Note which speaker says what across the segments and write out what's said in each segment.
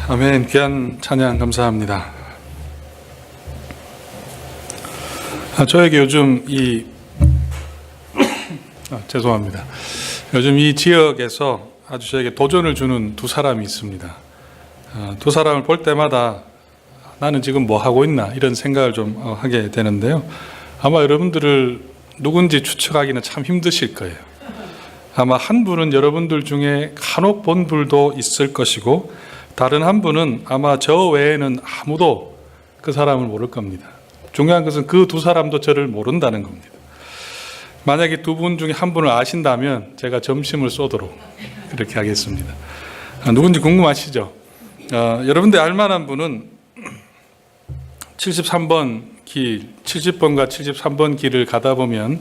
Speaker 1: 아멘. 귀한 찬양 감사합니다. 저에게 요즘 죄송합니다. 요즘 이 지역에서 아주 저에게 도전을 주는 두 사람이 있습니다. 두 사람을 볼 때마다 나는 지금 뭐 하고 있나 이런 생각을 좀 하게 되는데요. 아마 여러분들을 누군지 추측하기는 참 힘드실 거예요. 아마 한 분은 여러분들 중에 간혹 본 분도 있을 것이고, 다른 한 분은 아마 저 외에는 아무도 그 사람을 모를 겁니다. 중요한 것은 그 두 사람도 저를 모른다는 겁니다. 만약에 두 분 중에 한 분을 아신다면 제가 점심을 쏘도록 그렇게 하겠습니다. 누군지 궁금하시죠? 여러분들 알만한 분은 73번 길, 70번과 73번 길을 가다 보면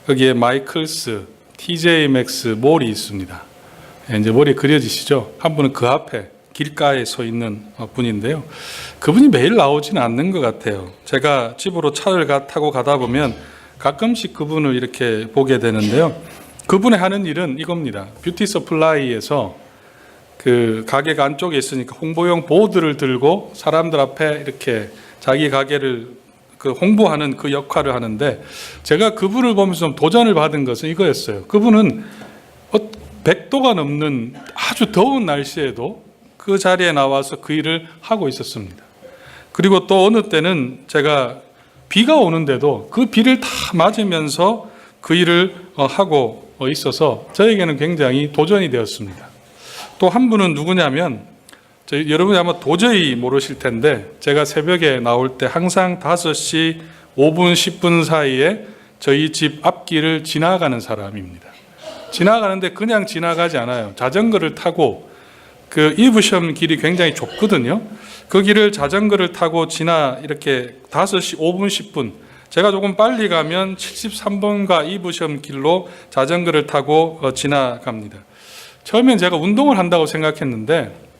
Speaker 1: 거기에 마이클스, TJ 맥스 몰이 있습니다. 이제 머리에 그려지시죠? 한 분은 그 앞에 길가에 서 있는 분인데요. 그분이 매일 나오지는 않는 것 같아요. 제가 집으로 차를 타고 가다 보면 가끔씩 그분을 이렇게 보게 되는데요. 그분의 하는 일은 이겁니다. 뷰티 서플라이에서 그 가게가 안쪽에 있으니까 홍보용 보드를 들고 사람들 앞에 이렇게 자기 가게를 홍보하는 그 역할을 하는데, 제가 그분을 보면서 좀 도전을 받은 것은 이거였어요. 그분은 100도가 넘는 아주 더운 날씨에도 그 자리에 나와서 그 일을 하고 있었습니다. 그리고 또 어느 때는 제가 비가 오는데도 그 비를 다 맞으면서 그 일을 하고 있어서 저에게는 굉장히 도전이 되었습니다. 또 한 분은 누구냐면, 여러분이 아마 도저히 모르실 텐데, 제가 새벽에 나올 때 항상 5시 5분 10분 사이에 저희 집 앞길을 지나가는 사람입니다. 지나가는데 그냥 지나가지 않아요. 자전거를 타고, 그 이브섬 길이 굉장히 좁거든요. 그 길을 자전거를 타고 이렇게 5시 5분 10분, 제가 조금 빨리 가면 73번가 이브섬 길로 자전거를 타고 지나갑니다. 처음엔 제가 운동을 한다고 생각했는데,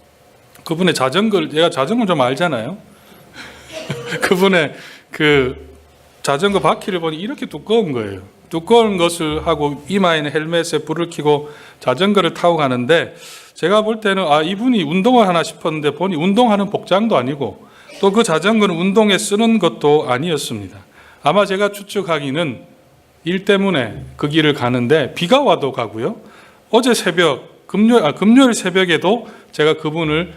Speaker 1: 그분의 제가 자전거 좀 알잖아요. 그분의 그 자전거 바퀴를 보니 이렇게 두꺼운 거예요. 두꺼운 것을 하고 이마에는 헬멧에 불을 켜고 자전거를 타고 가는데, 제가 볼 때는 이분이 운동을 하나 싶었는데 보니 운동하는 복장도 아니고 또 그 자전거는 운동에 쓰는 것도 아니었습니다. 아마 제가 추측하기는 일 때문에 그 길을 가는데 비가 와도 가고요. 어제 새벽 금요일 새벽에도 제가 그분을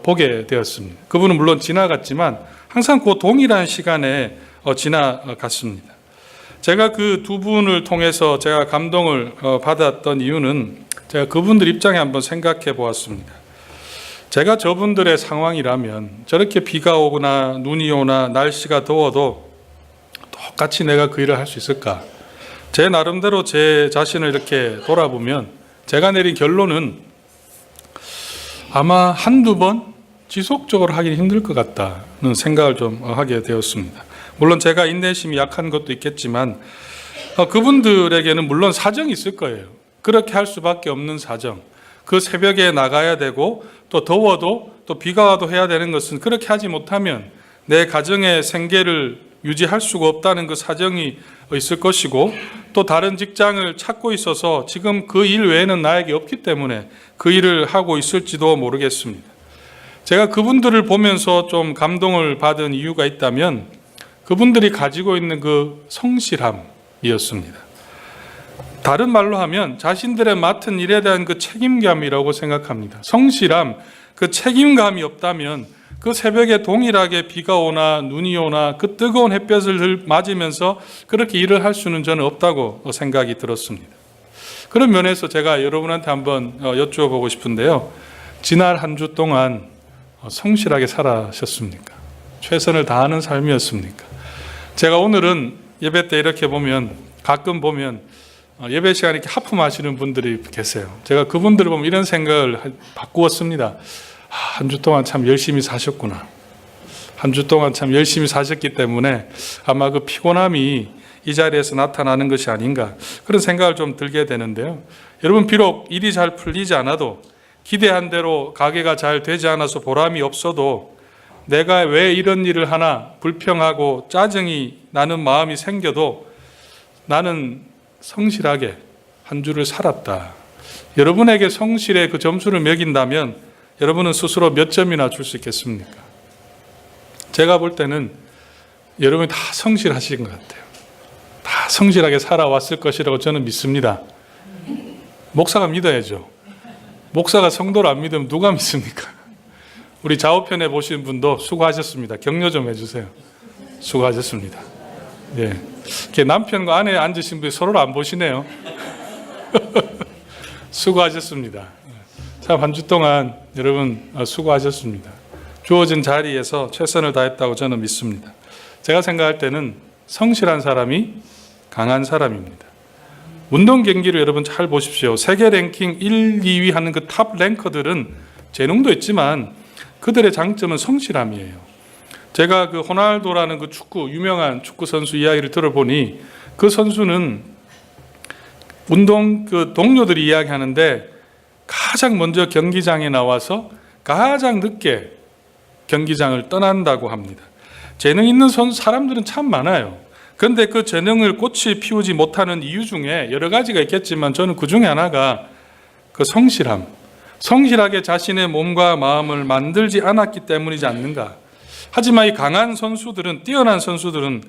Speaker 1: 보게 되었습니다. 그분은 물론 지나갔지만 항상 그 동일한 시간에 지나갔습니다. 제가 그 두 분을 통해서 제가 감동을 받았던 이유는, 제가 그분들 입장에 한번 생각해 보았습니다. 제가 저분들의 상황이라면 저렇게 비가 오거나 눈이 오나 날씨가 더워도 똑같이 내가 그 일을 할 수 있을까? 제 나름대로 제 자신을 이렇게 돌아보면 제가 내린 결론은 아마 한두 번 지속적으로 하기는 힘들 것 같다는 생각을 좀 하게 되었습니다. 물론 제가 인내심이 약한 것도 있겠지만 그분들에게는 물론 사정이 있을 거예요. 그렇게 할 수밖에 없는 사정. 그 새벽에 나가야 되고 또 더워도 또 비가 와도 해야 되는 것은, 그렇게 하지 못하면 내 가정의 생계를 유지할 수가 없다는 그 사정이 있을 것이고, 또 다른 직장을 찾고 있어서 지금 그 일 외에는 나에게 없기 때문에 그 일을 하고 있을지도 모르겠습니다. 제가 그분들을 보면서 좀 감동을 받은 이유가 있다면 그분들이 가지고 있는 그 성실함이었습니다. 다른 말로 하면 자신들의 맡은 일에 대한 그 책임감이라고 생각합니다. 성실함, 그 책임감이 없다면 그 새벽에 동일하게 비가 오나 눈이 오나 그 뜨거운 햇볕을 맞으면서 그렇게 일을 할 수는 저는 없다고 생각이 들었습니다. 그런 면에서 제가 여러분한테 한번 여쭈어보고 싶은데요. 지난 한 주 동안 성실하게 살아셨습니까? 최선을 다하는 삶이었습니까? 제가 오늘은 예배 때 이렇게 가끔 보면 예배 시간에 이렇게 하품하시는 분들이 계세요. 제가 그분들을 보면 이런 생각을 바꾸었습니다. 한 주 동안 참 열심히 사셨구나. 한 주 동안 참 열심히 사셨기 때문에 아마 그 피곤함이 이 자리에서 나타나는 것이 아닌가, 그런 생각을 좀 들게 되는데요. 여러분, 비록 일이 잘 풀리지 않아도, 기대한 대로 가게가 잘 되지 않아서 보람이 없어도, 내가 왜 이런 일을 하나 불평하고 짜증이 나는 마음이 생겨도 나는 성실하게 한 주를 살았다. 여러분에게 성실의 그 점수를 매긴다면 여러분은 스스로 몇 점이나 줄 수 있겠습니까? 제가 볼 때는 여러분이 다 성실하신 것 같아요. 다 성실하게 살아왔을 것이라고 저는 믿습니다. 목사가 믿어야죠. 목사가 성도를 안 믿으면 누가 믿습니까? 우리 좌우편에 보시는 분도 수고하셨습니다. 격려 좀 해주세요. 수고하셨습니다. 예. 남편과 아내 앉으신 분이 서로를 안 보시네요. 수고하셨습니다. 참 한 주 동안 여러분 수고하셨습니다. 주어진 자리에서 최선을 다했다고 저는 믿습니다. 제가 생각할 때는 성실한 사람이 강한 사람입니다. 운동 경기를 여러분 잘 보십시오. 세계 랭킹 1, 2위 하는 그 탑 랭커들은 재능도 있지만 그들의 장점은 성실함이에요. 제가 그 호날두라는 그 유명한 축구 선수 이야기를 들어보니 그 선수는 운동 그 동료들이 이야기하는데 가장 먼저 경기장에 나와서 가장 늦게 경기장을 떠난다고 합니다. 재능 있는 사람들은 참 많아요. 그런데 그 재능을 꽃이 피우지 못하는 이유 중에 여러 가지가 있겠지만 저는 그 중에 하나가 그 성실함. 성실하게 자신의 몸과 마음을 만들지 않았기 때문이지 않는가. 하지만 이 강한 선수들은, 뛰어난 선수들은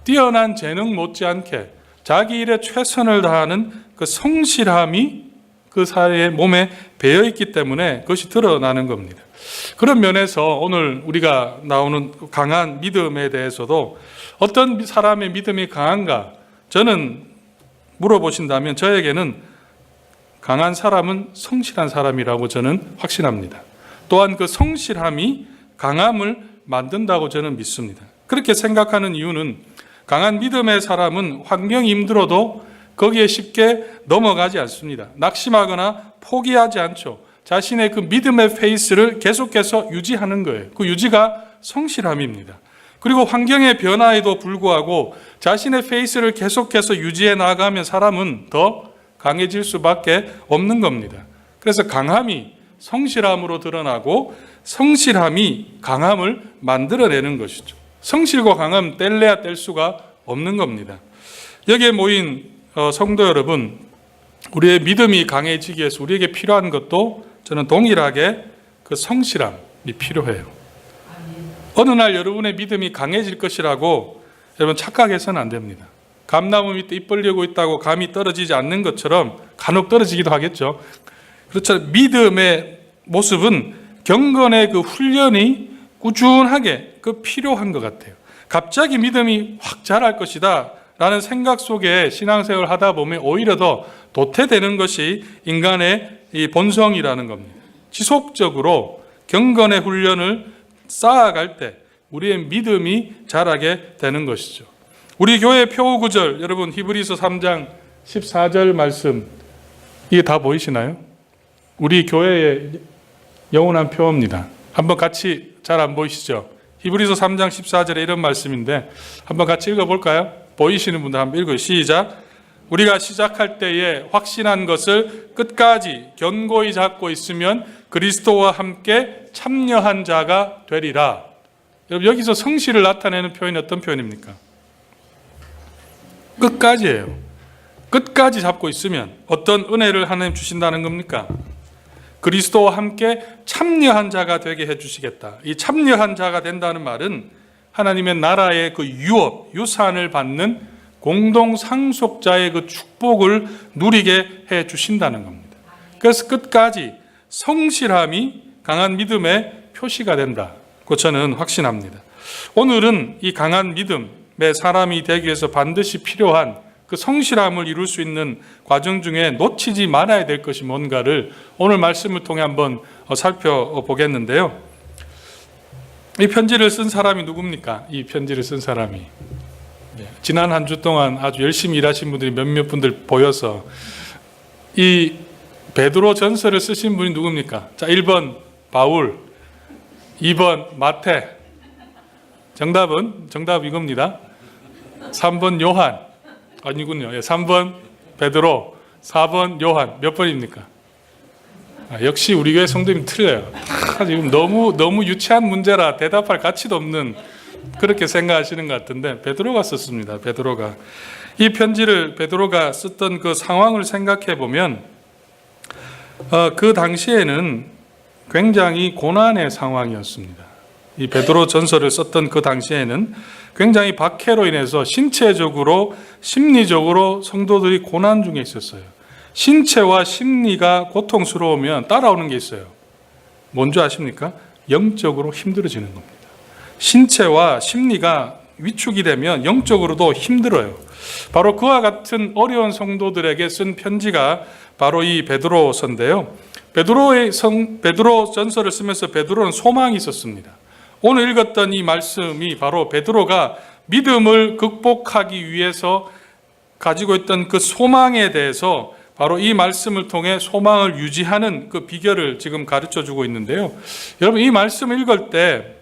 Speaker 1: 뛰어난 재능 못지않게 자기 일에 최선을 다하는 그 성실함이 그 사회의 몸에 배어있기 때문에 그것이 드러나는 겁니다. 그런 면에서 오늘 우리가 나오는 강한 믿음에 대해서도 어떤 사람의 믿음이 강한가? 저는 물어보신다면 저에게는 강한 사람은 성실한 사람이라고 저는 확신합니다. 또한 그 성실함이 강함을 만든다고 저는 믿습니다. 그렇게 생각하는 이유는 강한 믿음의 사람은 환경이 힘들어도 거기에 쉽게 넘어가지 않습니다. 낙심하거나 포기하지 않죠. 자신의 그 믿음의 페이스를 계속해서 유지하는 거예요. 그 유지가 성실함입니다. 그리고 환경의 변화에도 불구하고 자신의 페이스를 계속해서 유지해 나가면 사람은 더 강해질 수밖에 없는 겁니다. 그래서 강함이 성실함으로 드러나고 성실함이 강함을 만들어내는 것이죠. 성실과 강함 뗄래야 뗄 수가 없는 겁니다. 여기에 모인 성도 여러분, 우리의 믿음이 강해지기 위해서 우리에게 필요한 것도 저는 동일하게 그 성실함이 필요해요. 어느 날 여러분의 믿음이 강해질 것이라고 여러분 착각해서는 안 됩니다. 감나무 밑에 입 벌리고 있다고 감이 떨어지지 않는 것처럼 간혹 떨어지기도 하겠죠. 그렇죠. 믿음의 모습은 경건의 그 훈련이 꾸준하게 그 필요한 것 같아요. 갑자기 믿음이 확 자랄 것이다 라는 생각 속에 신앙생활을 하다 보면 오히려 더 도태되는 것이 인간의 이 본성이라는 겁니다. 지속적으로 경건의 훈련을 쌓아갈 때 우리의 믿음이 자라게 되는 것이죠. 우리 교회 표어 구절, 여러분 히브리서 3장 14절 말씀, 이게 다 보이시나요? 우리 교회의 영원한 표어입니다. 한번 같이, 잘 안 보이시죠? 히브리서 3장 14절에 이런 말씀인데 한번 같이 읽어볼까요? 보이시는 분들 한번 읽어요. 시작. 우리가 시작할 때에 확신한 것을 끝까지 견고히 잡고 있으면 그리스도와 함께 참여한 자가 되리라. 여러분 여기서 성실을 나타내는 표현이 어떤 표현입니까? 끝까지예요. 끝까지 잡고 있으면 어떤 은혜를 하나님 주신다는 겁니까? 그리스도와 함께 참여한 자가 되게 해주시겠다. 이 참여한 자가 된다는 말은 하나님의 나라의 그 유업, 유산을 받는 공동 상속자의 그 축복을 누리게 해 주신다는 겁니다. 그래서 끝까지 성실함이 강한 믿음의 표시가 된다고 저는 확신합니다. 오늘은 이 강한 믿음의 사람이 되기 위해서 반드시 필요한 그 성실함을 이룰 수 있는 과정 중에 놓치지 말아야 될 것이 뭔가를 오늘 말씀을 통해 한번 살펴보겠는데요. 이 편지를 쓴 사람이 누굽니까? 이 편지를 쓴 사람이 지난 한 주 동안 아주 열심히 일하신 분들이 몇몇 분들 보여서 이 베드로 전서를 쓰신 분이 누굽니까? 자, 1번 바울, 2번 마태. 정답 이겁니다. 3번 요한. 아니군요. 3번 베드로, 4번 요한. 몇 번입니까? 역시 우리 교회 성도님 틀려요. 지금 너무 유치한 문제라 대답할 가치도 없는 그렇게 생각하시는 것 같은데 베드로가 썼습니다. 베드로가. 이 편지를 베드로가 썼던 그 상황을 생각해 보면 그 당시에는 굉장히 고난의 상황이었습니다. 이 베드로 전서를 썼던 그 당시에는 굉장히 박해로 인해서 신체적으로 심리적으로 성도들이 고난 중에 있었어요. 신체와 심리가 고통스러우면 따라오는 게 있어요. 뭔지 아십니까? 영적으로 힘들어지는 겁니다. 신체와 심리가 위축이 되면 영적으로도 힘들어요. 바로 그와 같은 어려운 성도들에게 쓴 편지가 바로 이 베드로서인데요. 베드로 전서를 쓰면서 베드로는 소망이 있었습니다. 오늘 읽었던 이 말씀이 바로 베드로가 믿음을 극복하기 위해서 가지고 있던 그 소망에 대해서 바로 이 말씀을 통해 소망을 유지하는 그 비결을 지금 가르쳐 주고 있는데요. 여러분, 이 말씀을 읽을 때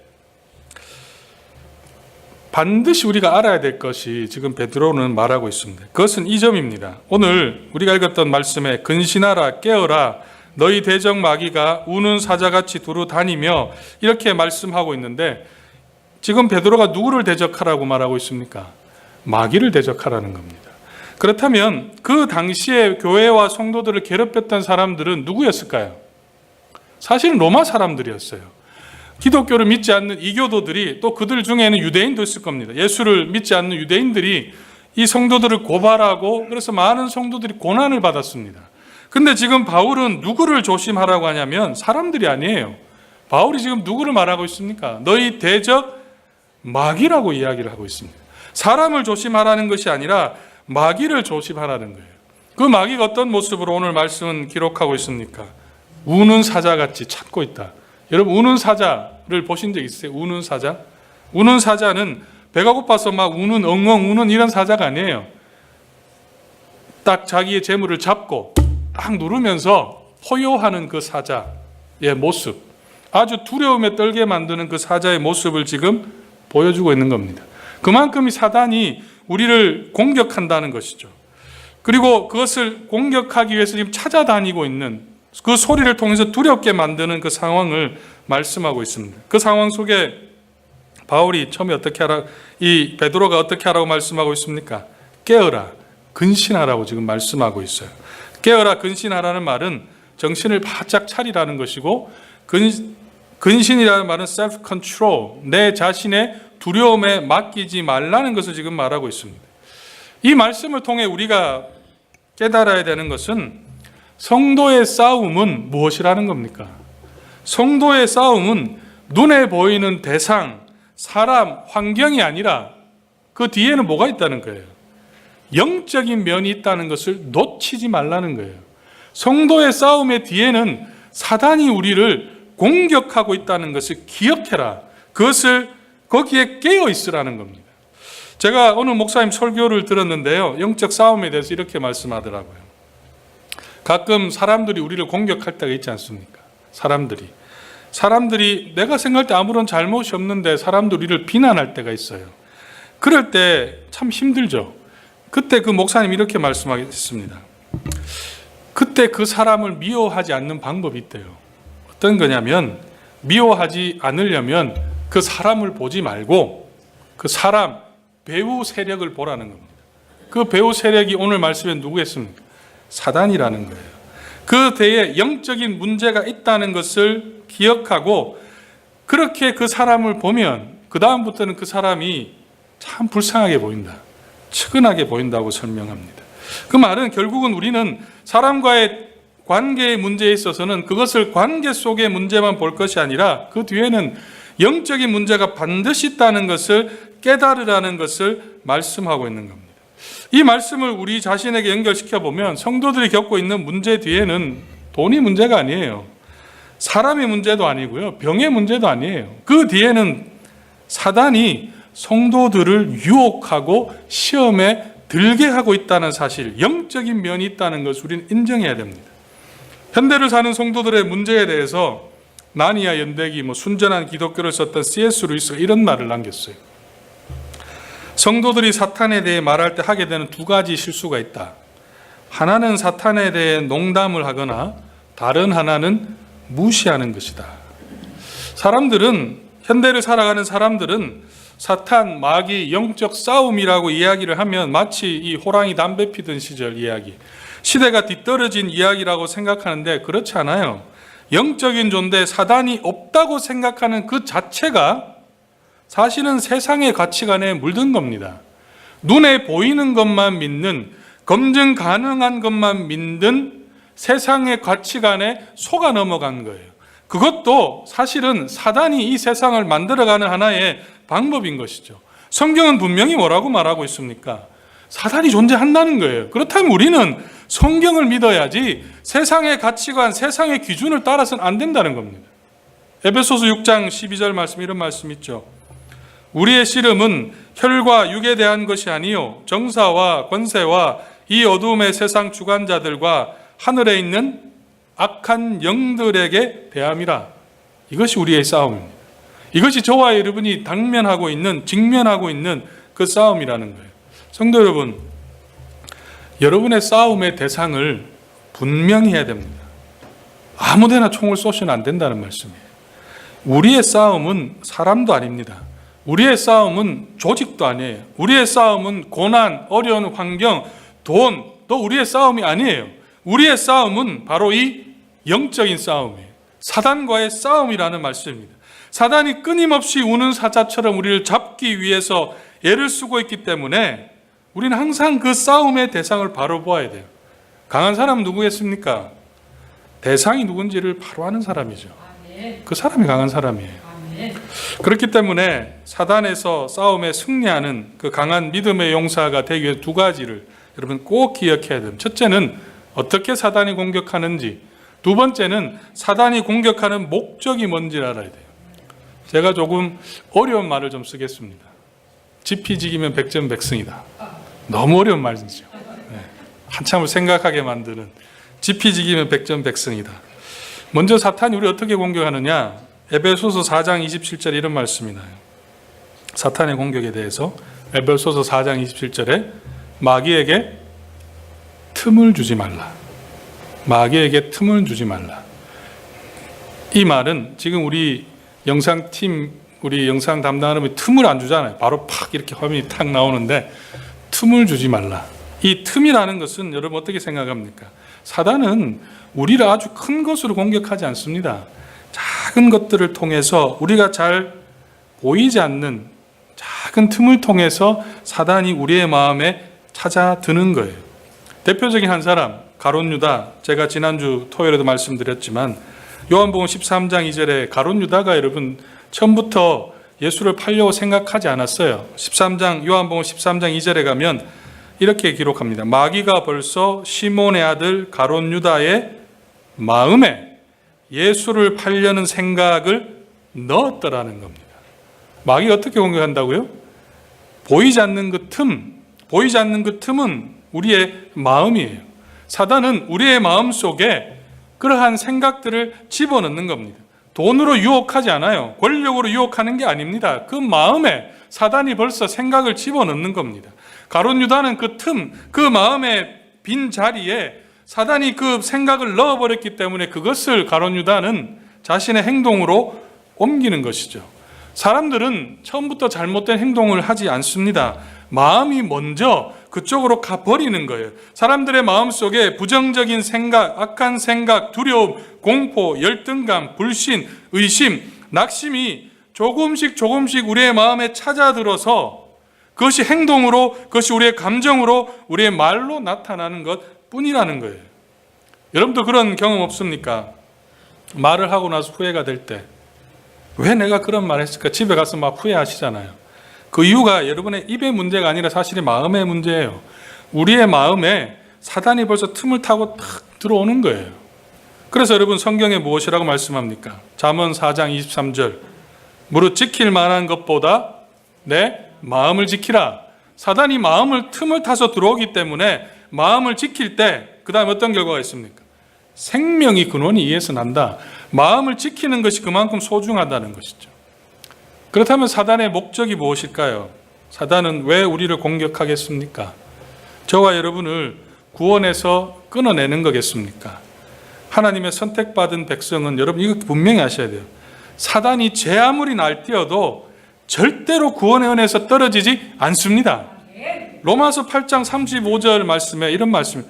Speaker 1: 반드시 우리가 알아야 될 것이 지금 베드로는 말하고 있습니다. 그것은 이 점입니다. 오늘 우리가 읽었던 말씀에 근신하라, 깨어라, 너희 대적 마귀가 우는 사자같이 두루 다니며 이렇게 말씀하고 있는데, 지금 베드로가 누구를 대적하라고 말하고 있습니까? 마귀를 대적하라는 겁니다. 그렇다면 그 당시에 교회와 성도들을 괴롭혔던 사람들은 누구였을까요? 사실은 로마 사람들이었어요. 기독교를 믿지 않는 이교도들이, 또 그들 중에는 유대인도 있을 겁니다. 예수를 믿지 않는 유대인들이 이 성도들을 고발하고, 그래서 많은 성도들이 고난을 받았습니다. 근데 지금 바울은 누구를 조심하라고 하냐면 사람들이 아니에요. 바울이 지금 누구를 말하고 있습니까? 너희 대적 마귀라고 이야기를 하고 있습니다. 사람을 조심하라는 것이 아니라 마귀를 조심하라는 거예요. 그 마귀가 어떤 모습으로 오늘 말씀은 기록하고 있습니까? 우는 사자같이 찾고 있다. 여러분, 우는 사자를 보신 적 있으세요? 우는 사자? 우는 사자는 배가 고파서 막 우는, 엉엉 우는 이런 사자가 아니에요. 딱 자기의 재물을 잡고 딱 누르면서 포효하는 그 사자의 모습, 아주 두려움에 떨게 만드는 그 사자의 모습을 지금 보여주고 있는 겁니다. 그만큼 이 사단이 우리를 공격한다는 것이죠. 그리고 그것을 공격하기 위해서 지금 찾아다니고 있는 그 소리를 통해서 두렵게 만드는 그 상황을 말씀하고 있습니다. 그 상황 속에 바울이 처음에 어떻게 하라, 이 베드로가 어떻게 하라고 말씀하고 있습니까? 깨어라, 근신하라고 지금 말씀하고 있어요. 깨어라, 근신하라는 말은 정신을 바짝 차리라는 것이고, 근신이라는 말은 self control, 내 자신의 두려움에 맡기지 말라는 것을 지금 말하고 있습니다. 이 말씀을 통해 우리가 깨달아야 되는 것은 성도의 싸움은 무엇이라는 겁니까? 성도의 싸움은 눈에 보이는 대상, 사람, 환경이 아니라 그 뒤에는 뭐가 있다는 거예요? 영적인 면이 있다는 것을 놓치지 말라는 거예요. 성도의 싸움의 뒤에는 사단이 우리를 공격하고 있다는 것을 기억해라. 그것을 거기에 깨어 있으라는 겁니다. 제가 어느 목사님 설교를 들었는데요, 영적 싸움에 대해서 이렇게 말씀하더라고요. 가끔 사람들이 우리를 공격할 때가 있지 않습니까? 사람들이 내가 생각할 때 아무런 잘못이 없는데 사람들이 우리를 비난할 때가 있어요. 그럴 때 참 힘들죠. 그때 그 목사님 이렇게 말씀하셨습니다. 그때 그 사람을 미워하지 않는 방법이 있대요. 어떤 거냐면, 미워하지 않으려면 그 사람을 보지 말고 그 사람, 배후 세력을 보라는 겁니다. 그 배후 세력이 오늘 말씀에 누구였습니까? 사단이라는 거예요. 그 대에 영적인 문제가 있다는 것을 기억하고, 그렇게 그 사람을 보면 그 다음부터는 그 사람이 참 불쌍하게 보인다, 측은하게 보인다고 설명합니다. 그 말은 결국은 우리는 사람과의 관계의 문제에 있어서는 그것을 관계 속의 문제만 볼 것이 아니라 그 뒤에는 영적인 문제가 반드시 있다는 것을 깨달으라는 것을 말씀하고 있는 겁니다. 이 말씀을 우리 자신에게 연결시켜 보면 성도들이 겪고 있는 문제 뒤에는 돈이 문제가 아니에요. 사람의 문제도 아니고요, 병의 문제도 아니에요. 그 뒤에는 사단이 성도들을 유혹하고 시험에 들게 하고 있다는 사실, 영적인 면이 있다는 것을 우리는 인정해야 됩니다. 현대를 사는 성도들의 문제에 대해서 나니아 연대기, 순전한 기독교를 썼던 C.S. 루이스가 이런 말을 남겼어요. 성도들이 사탄에 대해 말할 때 하게 되는 두 가지 실수가 있다. 하나는 사탄에 대해 농담을 하거나 다른 하나는 무시하는 것이다. 현대를 살아가는 사람들은 사탄, 마귀, 영적 싸움이라고 이야기를 하면 마치 이 호랑이 담배 피던 시절 이야기, 시대가 뒤떨어진 이야기라고 생각하는데 그렇지 않아요. 영적인 존재 사단이 없다고 생각하는 그 자체가 사실은 세상의 가치관에 물든 겁니다. 눈에 보이는 것만 믿는, 검증 가능한 것만 믿는 세상의 가치관에 속아 넘어간 거예요. 그것도 사실은 사단이 이 세상을 만들어가는 하나의 방법인 것이죠. 성경은 분명히 뭐라고 말하고 있습니까? 사단이 존재한다는 거예요. 그렇다면 우리는 성경을 믿어야지 세상의 가치관, 세상의 기준을 따라서는 안 된다는 겁니다. 에베소서 6장 12절 말씀, 이런 말씀 있죠. 우리의 씨름은 혈과 육에 대한 것이 아니요 정사와 권세와 이 어두움의 세상 주관자들과 하늘에 있는 악한 영들에게 대함이라. 이것이 우리의 싸움입니다. 이것이 저와 여러분이 당면하고 있는, 직면하고 있는 그 싸움이라는 거예요. 성도 여러분, 여러분의 싸움의 대상을 분명히 해야 됩니다. 아무데나 총을 쏘시면 안 된다는 말씀이에요. 우리의 싸움은 사람도 아닙니다. 우리의 싸움은 조직도 아니에요. 우리의 싸움은 고난, 어려운 환경, 돈도 우리의 싸움이 아니에요. 우리의 싸움은 바로 이 영적인 싸움이에요. 사단과의 싸움이라는 말씀입니다. 사단이 끊임없이 우는 사자처럼 우리를 잡기 위해서 애를 쓰고 있기 때문에 우리는 항상 그 싸움의 대상을 바로 보아야 돼요. 강한 사람은 누구겠습니까? 대상이 누군지를 바로 아는 사람이죠. 그 사람이 강한 사람이에요. 그렇기 때문에 사단에서 싸움에 승리하는 그 강한 믿음의 용사가 되기 위해 두 가지를 여러분 꼭 기억해야 됩니다. 첫째는 어떻게 사단이 공격하는지, 두 번째는 사단이 공격하는 목적이 뭔지를 알아야 돼요. 제가 조금 어려운 말을 좀 쓰겠습니다. 지피지기면 백전백승이다. 너무 어려운 말이죠. 한참을 생각하게 만드는, 지피지기면 백전백승이다. 먼저 사탄이 우리 어떻게 공격하느냐? 에베소서 4장 27절에 이런 말씀이 나요. 사탄의 공격에 대해서 에베소서 4장 27절에 마귀에게 틈을 주지 말라. 마귀에게 틈을 주지 말라. 이 말은 지금 우리 영상팀, 우리 영상 담당하는 분이 틈을 안 주잖아요. 바로 팍 이렇게 화면이 탁 나오는데 틈을 주지 말라. 이 틈이라는 것은 여러분 어떻게 생각합니까? 사단은 우리를 아주 큰 것으로 공격하지 않습니다. 작은 것들을 통해서 우리가 잘 보이지 않는 작은 틈을 통해서 사단이 우리의 마음에 찾아드는 거예요. 대표적인 한 사람, 가룟 유다. 제가 지난주 토요일에도 말씀드렸지만 요한복음 13장 2절에 가룟 유다가 여러분 처음부터 예수를 팔려고 생각하지 않았어요. 요한복음 13장 2절에 가면 이렇게 기록합니다. 마귀가 벌써 시몬의 아들 가룟 유다의 마음에 예수를 팔려는 생각을 넣었더라는 겁니다. 마귀가 어떻게 공격한다고요? 보이지 않는 그 틈은 우리의 마음이에요. 사단은 우리의 마음 속에 그러한 생각들을 집어넣는 겁니다. 돈으로 유혹하지 않아요. 권력으로 유혹하는 게 아닙니다. 그 마음에 사단이 벌써 생각을 집어넣는 겁니다. 가룟 유다는 그 마음의 빈 자리에 사단이 그 생각을 넣어버렸기 때문에 그것을 가룟 유다는 자신의 행동으로 옮기는 것이죠. 사람들은 처음부터 잘못된 행동을 하지 않습니다. 마음이 먼저 그쪽으로 가버리는 거예요. 사람들의 마음속에 부정적인 생각, 악한 생각, 두려움, 공포, 열등감, 불신, 의심, 낙심이 조금씩 우리의 마음에 찾아들어서 그것이 행동으로, 그것이 우리의 감정으로, 우리의 말로 나타나는 것 뿐이라는 거예요. 여러분도 그런 경험 없습니까? 말을 하고 나서 후회가 될 때 왜 내가 그런 말을 했을까? 집에 가서 막 후회하시잖아요. 그 이유가 여러분의 입의 문제가 아니라 사실은 마음의 문제예요. 우리의 마음에 사단이 벌써 틈을 타고 탁 들어오는 거예요. 그래서 여러분 성경에 무엇이라고 말씀합니까? 잠언 4장 23절 무릇 지킬 만한 것보다 내 마음을 지키라. 사단이 마음을 틈을 타서 들어오기 때문에 마음을 지킬 때 그 다음 어떤 결과가 있습니까? 생명이 근원이 이에서 난다. 마음을 지키는 것이 그만큼 소중하다는 것이죠. 그렇다면 사단의 목적이 무엇일까요? 사단은 왜 우리를 공격하겠습니까? 저와 여러분을 구원에서 끊어내는 거겠습니까? 하나님의 선택받은 백성은 여러분 이거 분명히 아셔야 돼요. 사단이 제 아무리 날뛰어도 절대로 구원의 은혜에서 떨어지지 않습니다. 로마서 8장 35절 말씀에 이런 말씀,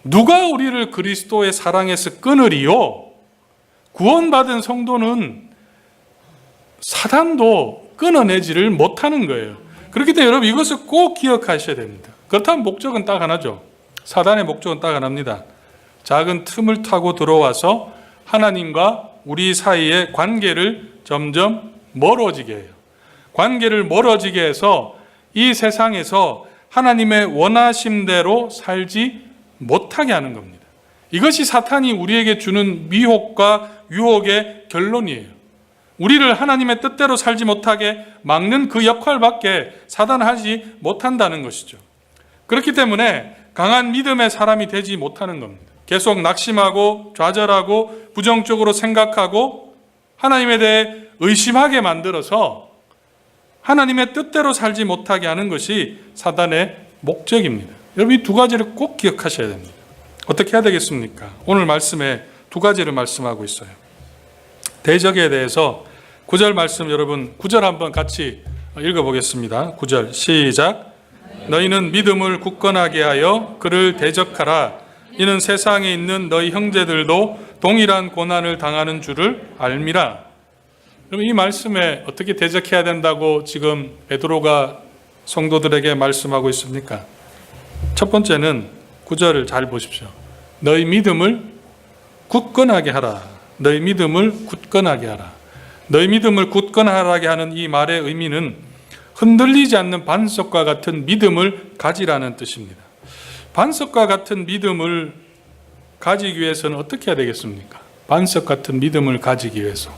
Speaker 1: 누가 우리를 그리스도의 사랑에서 끊으리요? 구원받은 성도는 사단도 끊어내지를 못하는 거예요. 그렇기 때문에 여러분 이것을 꼭 기억하셔야 됩니다. 그렇다면 목적은 딱 하나죠. 사단의 목적은 딱 하나입니다. 작은 틈을 타고 들어와서 하나님과 우리 사이의 관계를 점점 멀어지게 해요. 관계를 멀어지게 해서 이 세상에서 하나님의 원하심대로 살지 못하게 하는 겁니다. 이것이 사탄이 우리에게 주는 미혹과 유혹의 결론이에요. 우리를 하나님의 뜻대로 살지 못하게 막는 그 역할밖에 사단은 하지 못한다는 것이죠. 그렇기 때문에 강한 믿음의 사람이 되지 못하는 겁니다. 계속 낙심하고 좌절하고 부정적으로 생각하고 하나님에 대해 의심하게 만들어서 하나님의 뜻대로 살지 못하게 하는 것이 사단의 목적입니다. 여러분 이 두 가지를 꼭 기억하셔야 됩니다. 어떻게 해야 되겠습니까? 오늘 말씀에 두 가지를 말씀하고 있어요. 대적에 대해서 9절 말씀 여러분 9절 한번 같이 읽어보겠습니다. 9절 시작. 너희는 믿음을 굳건하게 하여 그를 대적하라. 이는 세상에 있는 너희 형제들도 동일한 고난을 당하는 줄을 알미라. 그럼 이 말씀에 어떻게 대적해야 된다고 지금 베드로가 성도들에게 말씀하고 있습니까? 첫 번째는 9절을 잘 보십시오. 너희 믿음을 굳건하게 하라. 너희 믿음을 굳건하게 하라. 너희 믿음을 굳건하게 하는 이 말의 의미는 흔들리지 않는 반석과 같은 믿음을 가지라는 뜻입니다. 반석과 같은 믿음을 가지기 위해서는 어떻게 해야 되겠습니까? 반석 같은 믿음을 가지기 위해서.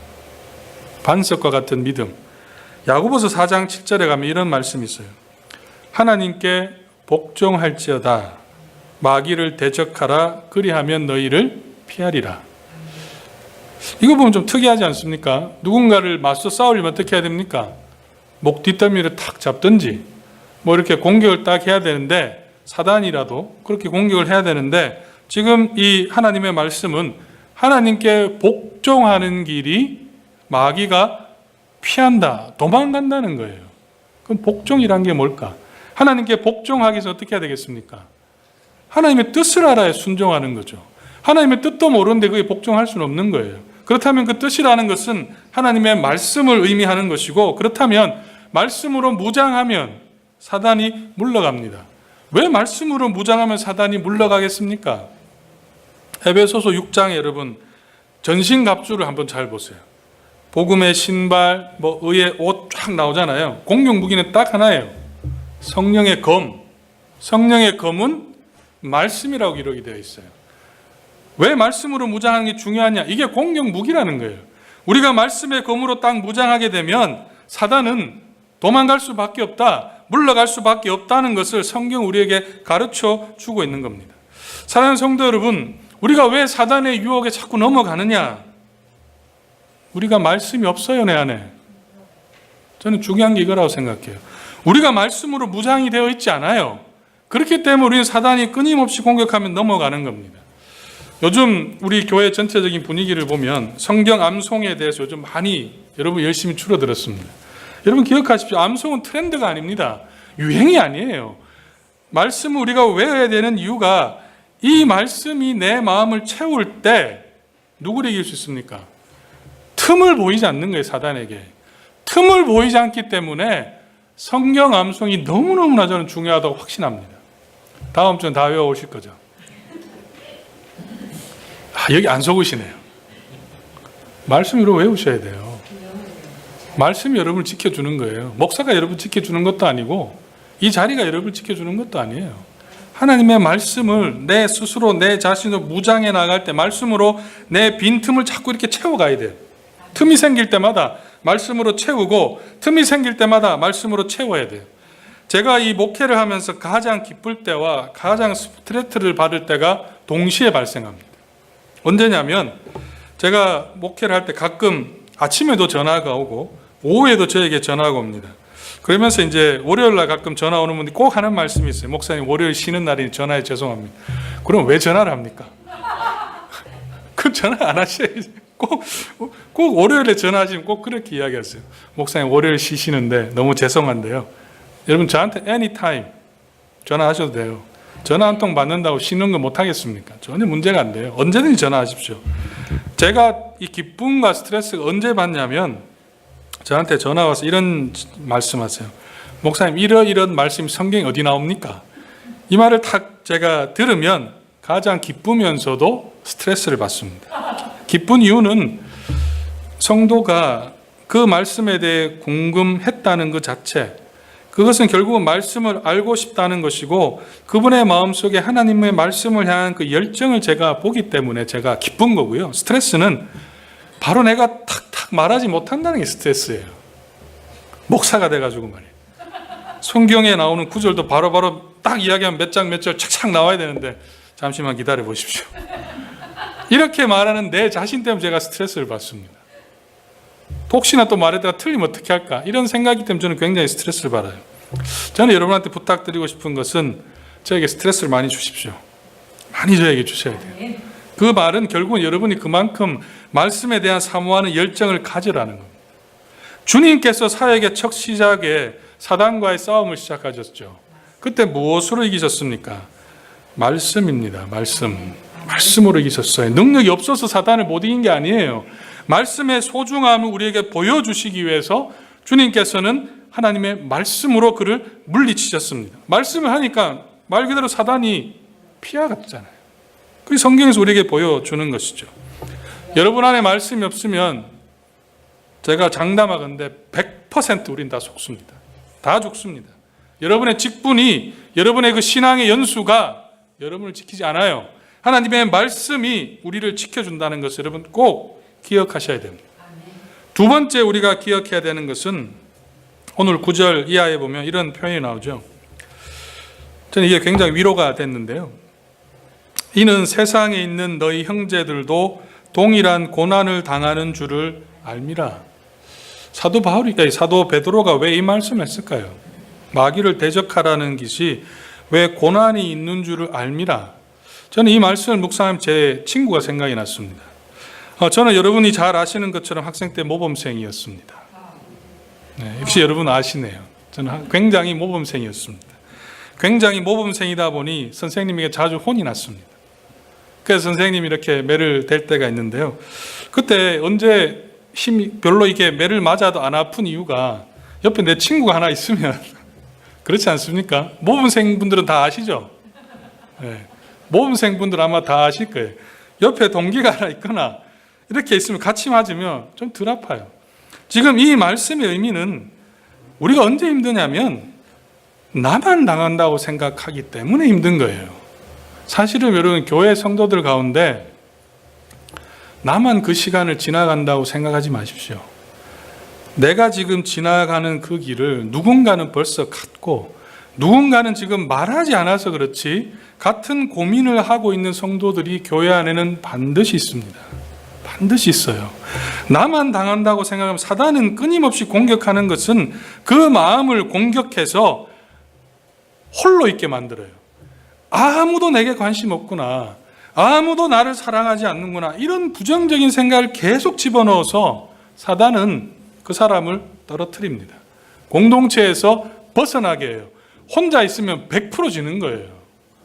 Speaker 1: 반석과 같은 믿음. 야고보서 4장 7절에 가면 이런 말씀이 있어요. 하나님께 복종할지어다. 마귀를 대적하라. 그리하면 너희를 피하리라. 이거 보면 좀 특이하지 않습니까? 누군가를 맞서 싸우려면 어떻게 해야 됩니까? 목 뒷덜미를 탁 잡든지 뭐 이렇게 공격을 딱 해야 되는데 사단이라도 그렇게 공격을 해야 되는데 지금 이 하나님의 말씀은 하나님께 복종하는 길이 마귀가 피한다, 도망간다는 거예요. 그럼 복종이란 게 뭘까? 하나님께 복종하기 위해서 어떻게 해야 되겠습니까? 하나님의 뜻을 알아야 순종하는 거죠. 하나님의 뜻도 모르는데 그게 복종할 수는 없는 거예요. 그렇다면 그 뜻이라는 것은 하나님의 말씀을 의미하는 것이고 그렇다면 말씀으로 무장하면 사단이 물러갑니다. 왜 말씀으로 무장하면 사단이 물러가겠습니까? 에베소서 6장에 여러분 전신갑주를 한번 잘 보세요. 복음의 신발, 뭐 의의 옷 쫙 나오잖아요. 공격 무기는 딱 하나예요. 성령의 검. 성령의 검은 말씀이라고 기록이 되어 있어요. 왜 말씀으로 무장하는 게 중요하냐? 이게 공격 무기라는 거예요. 우리가 말씀의 검으로 딱 무장하게 되면 사단은 도망갈 수밖에 없다, 물러갈 수밖에 없다는 것을 성경 우리에게 가르쳐 주고 있는 겁니다. 사랑하는 성도 여러분, 우리가 왜 사단의 유혹에 자꾸 넘어가느냐? 우리가 말씀이 없어요, 내 안에. 저는 중요한 게 이거라고 생각해요. 우리가 말씀으로 무장이 되어 있지 않아요. 그렇기 때문에 우리는 사단이 끊임없이 공격하면 넘어가는 겁니다. 요즘 우리 교회 전체적인 분위기를 보면 성경 암송에 대해서 요즘 많이 여러분 열심히 줄어들었습니다. 여러분 기억하십시오. 암송은 트렌드가 아닙니다. 유행이 아니에요. 말씀을 우리가 외워야 되는 이유가 이 말씀이 내 마음을 채울 때 누구를 이길 수 있습니까? 틈을 보이지 않는 거예요, 사단에게. 틈을 보이지 않기 때문에 성경 암송이 너무너무나 저는 중요하다고 확신합니다. 다음 주는 다 외워오실 거죠. 여기 안 속으시네요. 말씀으로 외우셔야 돼요. 말씀이 여러분을 지켜주는 거예요. 목사가 여러분을 지켜주는 것도 아니고 이 자리가 여러분을 지켜주는 것도 아니에요. 하나님의 말씀을 내 스스로 내 자신으로 무장해 나갈 때 말씀으로 내 빈틈을 자꾸 이렇게 채워가야 돼요. 틈이 생길 때마다 말씀으로 채우고 틈이 생길 때마다 말씀으로 채워야 돼요. 제가 이 목회를 하면서 가장 기쁠 때와 가장 스트레스를 받을 때가 동시에 발생합니다. 언제냐면 제가 목회를 할 때 가끔 아침에도 전화가 오고 오후에도 저에게 전화가 옵니다. 그러면서 이제 월요일 날 가끔 전화 오는 분들이 꼭 하는 말씀이 있어요. 목사님 월요일 쉬는 날이니 전화해 죄송합니다. 그럼 왜 전화를 합니까? 그럼 전화 안 하셔야지. 꼭 월요일에 전화하시면 꼭 그렇게 이야기하세요. 목사님 월요일 쉬시는데 너무 죄송한데요. 여러분 저한테 anytime 전화하셔도 돼요. 전화 한 통 받는다고 쉬는 거 못하겠습니까? 전혀 문제가 안 돼요. 언제든지 전화하십시오. 제가 이 기쁨과 스트레스가 언제 받냐면 저한테 전화 와서 이런 말씀하세요. 목사님, 이런 말씀이 성경에 어디 나옵니까? 이 말을 딱 제가 들으면 가장 기쁘면서도 스트레스를 받습니다. 기쁜 이유는 성도가 그 말씀에 대해 궁금했다는 것 자체, 그것은 결국은 말씀을 알고 싶다는 것이고 그분의 마음속에 하나님의 말씀을 향한 그 열정을 제가 보기 때문에 제가 기쁜 거고요. 스트레스는 바로 내가 탁탁 말하지 못한다는 게 스트레스예요. 목사가 돼가지고 말이에요. 성경에 나오는 구절도 바로바로 딱 이야기하면 몇 장 몇 절 착착 나와야 되는데 잠시만 기다려 보십시오. 이렇게 말하는 내 자신 때문에 제가 스트레스를 받습니다. 혹시나 또 말에다가 틀리면 어떻게 할까? 이런 생각이 때문에 저는 굉장히 스트레스를 받아요. 저는 여러분한테 부탁드리고 싶은 것은 저에게 스트레스를 많이 주십시오. 많이 저에게 주셔야 돼요. 그 말은 결국은 여러분이 그만큼 말씀에 대한 사모하는 열정을 가지라는 겁니다. 주님께서 사역의 첫 시작에 사단과의 싸움을 시작하셨죠. 그때 무엇으로 이기셨습니까? 말씀입니다. 말씀으로 이기셨어요. 능력이 없어서 사단을 못 이긴 게 아니에요. 말씀의 소중함을 우리에게 보여주시기 위해서 주님께서는 하나님의 말씀으로 그를 물리치셨습니다. 말씀을 하니까 말 그대로 사단이 피하갔잖아요. 그게 성경에서 우리에게 보여주는 것이죠. 여러분 안에 말씀이 없으면 제가 장담하건대 100% 우린 다 속습니다. 다 죽습니다. 여러분의 직분이, 여러분의 그 신앙의 연수가 여러분을 지키지 않아요. 하나님의 말씀이 우리를 지켜준다는 것을 여러분 꼭 기억하셔야 됩니다. 두 번째 우리가 기억해야 되는 것은 오늘 9절 이하에 보면 이런 표현이 나오죠. 저는 이게 굉장히 위로가 됐는데요. 이는 세상에 있는 너희 형제들도 동일한 고난을 당하는 줄을 알미라. 사도 바울이니까 사도 베드로가 왜 이 말씀을 했을까요? 마귀를 대적하라는 것이 왜 고난이 있는 줄을 알미라. 저는 이 말씀을 묵상하면 제 친구가 생각이 났습니다. 저는 여러분이 잘 아시는 것처럼 학생 때 모범생이었습니다. 네, 역시 여러분 아시네요. 저는 굉장히 모범생이었습니다. 굉장히 모범생이다 보니 선생님에게 자주 혼이 났습니다. 그래서 선생님이 이렇게 매를 댈 때가 있는데요. 그때 언제 힘이 별로 이게 매를 맞아도 안 아픈 이유가 옆에 내 친구가 하나 있으면 그렇지 않습니까? 모범생분들은 다 아시죠? 네. 모범생분들 아마 다 아실 거예요. 옆에 동기가 하나 있거나 이렇게 있으면 같이 맞으면 좀 덜 아파요. 지금 이 말씀의 의미는 우리가 언제 힘드냐면 나만 당한다고 생각하기 때문에 힘든 거예요. 사실은 여러분 교회 성도들 가운데 나만 그 시간을 지나간다고 생각하지 마십시오. 내가 지금 지나가는 그 길을 누군가는 벌써 갔고 누군가는 지금 말하지 않아서 그렇지 같은 고민을 하고 있는 성도들이 교회 안에는 반드시 있습니다. 반드시 있어요. 나만 당한다고 생각하면 사단은 끊임없이 공격하는 것은 그 마음을 공격해서 홀로 있게 만들어요. 아무도 내게 관심 없구나. 아무도 나를 사랑하지 않는구나. 이런 부정적인 생각을 계속 집어넣어서 사단은 그 사람을 떨어뜨립니다. 공동체에서 벗어나게 해요. 혼자 있으면 100% 지는 거예요.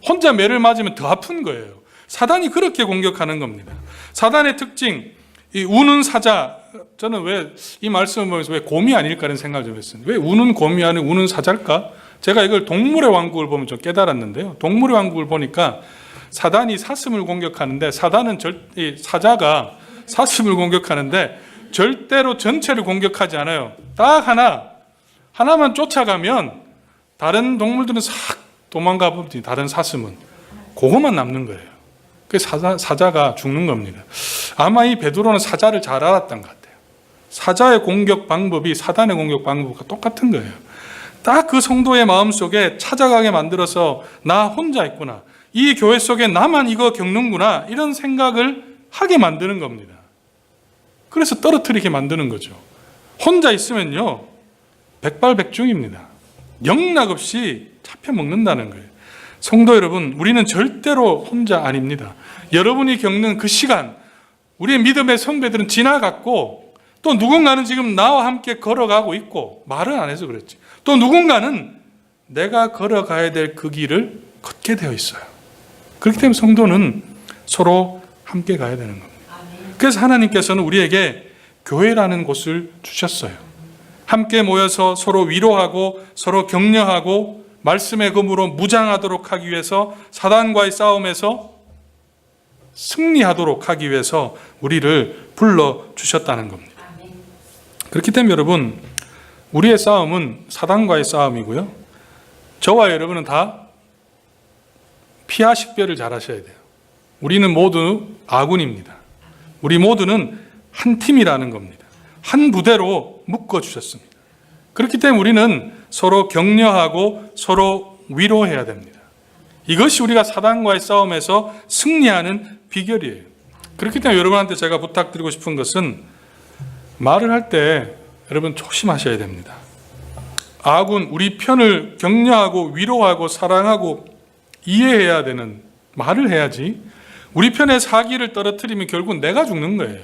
Speaker 1: 혼자 매를 맞으면 더 아픈 거예요. 사단이 그렇게 공격하는 겁니다. 사단의 특징, 이 우는 사자. 저는 왜 이 말씀을 보면서 왜 곰이 아닐까라는 생각을 좀 했어요. 왜 우는 곰이 아니고 우는 사자일까? 제가 이걸 동물의 왕국을 보면 좀 깨달았는데요. 동물의 왕국을 보니까 사단이 사슴을 공격하는데 사자가 사슴을 공격하는데 절대로 전체를 공격하지 않아요. 딱 하나만 쫓아가면 다른 동물들은 싹 도망가 버리지. 다른 사슴은 그것만 남는 거예요. 그래서 사자가 죽는 겁니다. 아마 이 베드로는 사자를 잘 알았던 것 같아요. 사자의 공격 방법이 사단의 공격 방법과 똑같은 거예요. 딱 그 성도의 마음속에 찾아가게 만들어서 나 혼자 있구나. 이 교회 속에 나만 이거 겪는구나. 이런 생각을 하게 만드는 겁니다. 그래서 떨어뜨리게 만드는 거죠. 혼자 있으면요. 백발백중입니다. 영락없이 잡혀 먹는다는 거예요. 성도 여러분, 우리는 절대로 혼자 아닙니다. 여러분이 겪는 그 시간, 우리의 믿음의 선배들은 지나갔고 또 누군가는 지금 나와 함께 걸어가고 있고 말은 안 해서 그렇지. 또 누군가는 내가 걸어가야 될 그 길을 걷게 되어 있어요. 그렇기 때문에 성도는 서로 함께 가야 되는 겁니다. 그래서 하나님께서는 우리에게 교회라는 곳을 주셨어요. 함께 모여서 서로 위로하고 서로 격려하고 말씀의 검으로 무장하도록 하기 위해서, 사단과의 싸움에서 승리하도록 하기 위해서 우리를 불러주셨다는 겁니다. 그렇기 때문에 여러분, 우리의 싸움은 사단과의 싸움이고요, 저와 여러분은 다 피하 식별을 잘 하셔야 돼요. 우리는 모두 아군입니다. 우리 모두는 한 팀이라는 겁니다. 한 부대로 묶어주셨습니다. 그렇기 때문에 우리는 서로 격려하고 서로 위로해야 됩니다. 이것이 우리가 사단과의 싸움에서 승리하는 비결이에요. 그렇기 때문에 여러분한테 제가 부탁드리고 싶은 것은, 말을 할 때 여러분 조심하셔야 됩니다. 아군, 우리 편을 격려하고 위로하고 사랑하고 이해해야 되는 말을 해야지, 우리 편의 사기를 떨어뜨리면 결국 내가 죽는 거예요.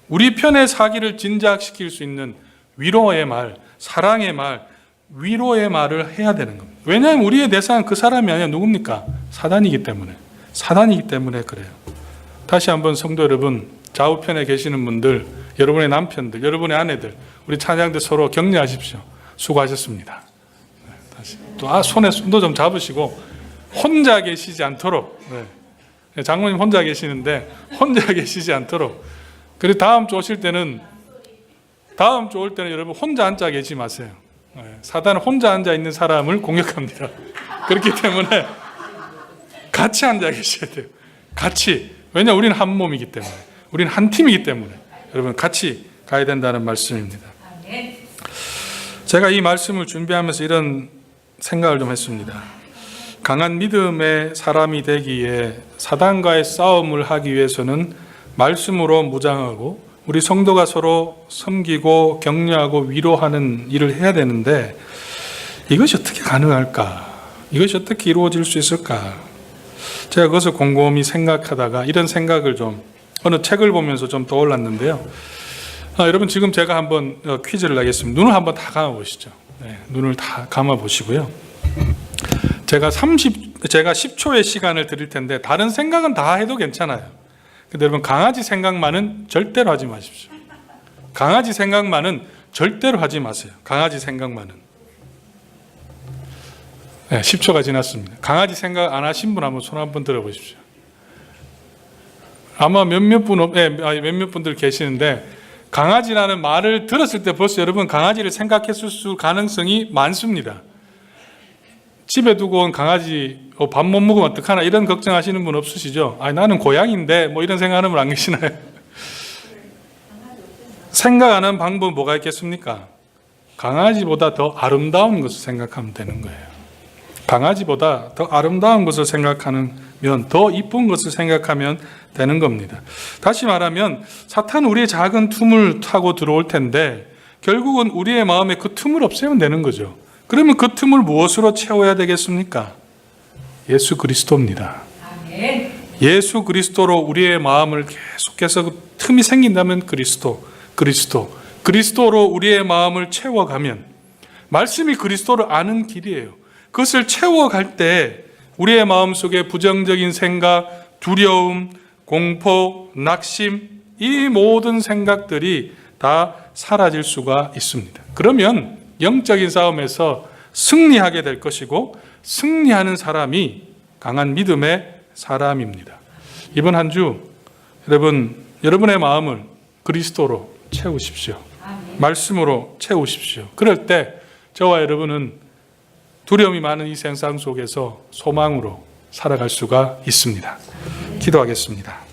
Speaker 1: 우리 편의 사기를 진작시킬 수 있는 위로의 말, 사랑의 말, 위로의 말을 해야 되는 겁니다. 왜냐하면 우리의 대상은 그 사람이 아니라 누굽니까? 사단이기 때문에 그래요. 다시 한번 성도 여러분, 좌우편에 계시는 분들, 여러분의 남편들, 여러분의 아내들, 우리 찬양들 서로 격려하십시오. 수고하셨습니다. 다시 또 손에 손도 좀 잡으시고 혼자 계시지 않도록. 장모님 혼자 계시는데 혼자 계시지 않도록. 그리고 다음 주 올 때는 여러분 혼자 앉아 계시지 마세요. 사단은 혼자 앉아 있는 사람을 공격합니다. 그렇기 때문에 같이 앉아 계셔야 돼요. 같이. 왜냐, 우리는 한 몸이기 때문에, 우리는 한 팀이기 때문에 여러분 같이 가야 된다는 말씀입니다. 제가 이 말씀을 준비하면서 이런 생각을 좀 했습니다. 강한 믿음의 사람이 되기에 사단과의 싸움을 하기 위해서는 말씀으로 무장하고 우리 성도가 서로 섬기고 격려하고 위로하는 일을 해야 되는데, 이것이 어떻게 가능할까? 이것이 어떻게 이루어질 수 있을까? 제가 그것을 곰곰이 생각하다가 이런 생각을 좀 어느 책을 보면서 좀 떠올랐는데요. 여러분, 지금 제가 한번 퀴즈를 내겠습니다. 눈을 한번 다 감아 보시죠. 눈을 다 감아 보시고요. 제가 10초의 시간을 드릴 텐데 다른 생각은 다 해도 괜찮아요. 근데 여러분, 강아지 생각만은 절대로 하지 마십시오. 강아지 생각만은 절대로 하지 마세요. 강아지 생각만은. 10초가 지났습니다. 강아지 생각 안 하신 분 한번 손 한번 들어보십시오. 아마 몇몇 분들 계시는데, 강아지라는 말을 들었을 때 벌써 여러분 강아지를 생각했을 가능성이 많습니다. 집에 두고 온 강아지 밥 못 먹으면 어떡하나 이런 걱정하시는 분 없으시죠? 나는 고양인데 뭐 이런 생각하는 분 안 계시나요? 생각하는 방법은 뭐가 있겠습니까? 강아지보다 더 아름다운 것을 생각하면 되는 거예요. 강아지보다 더 아름다운 것을 생각하면, 더 이쁜 것을 생각하면 되는 겁니다. 다시 말하면 사탄은 우리의 작은 틈을 타고 들어올 텐데 결국은 우리의 마음에 그 틈을 없애면 되는 거죠. 그러면 그 틈을 무엇으로 채워야 되겠습니까? 예수 그리스도입니다. 아멘. 예수 그리스도로 우리의 마음을 계속해서 그 틈이 생긴다면 그리스도로 우리의 마음을 채워가면, 말씀이 그리스도를 아는 길이에요. 그것을 채워갈 때 우리의 마음속에 부정적인 생각, 두려움, 공포, 낙심, 이 모든 생각들이 다 사라질 수가 있습니다. 그러면 영적인 싸움에서 승리하게 될 것이고, 승리하는 사람이 강한 믿음의 사람입니다. 이번 한 주 여러분의 마음을 그리스도로 채우십시오. 말씀으로 채우십시오. 그럴 때 저와 여러분은 두려움이 많은 이 세상 속에서 소망으로 살아갈 수가 있습니다. 기도하겠습니다.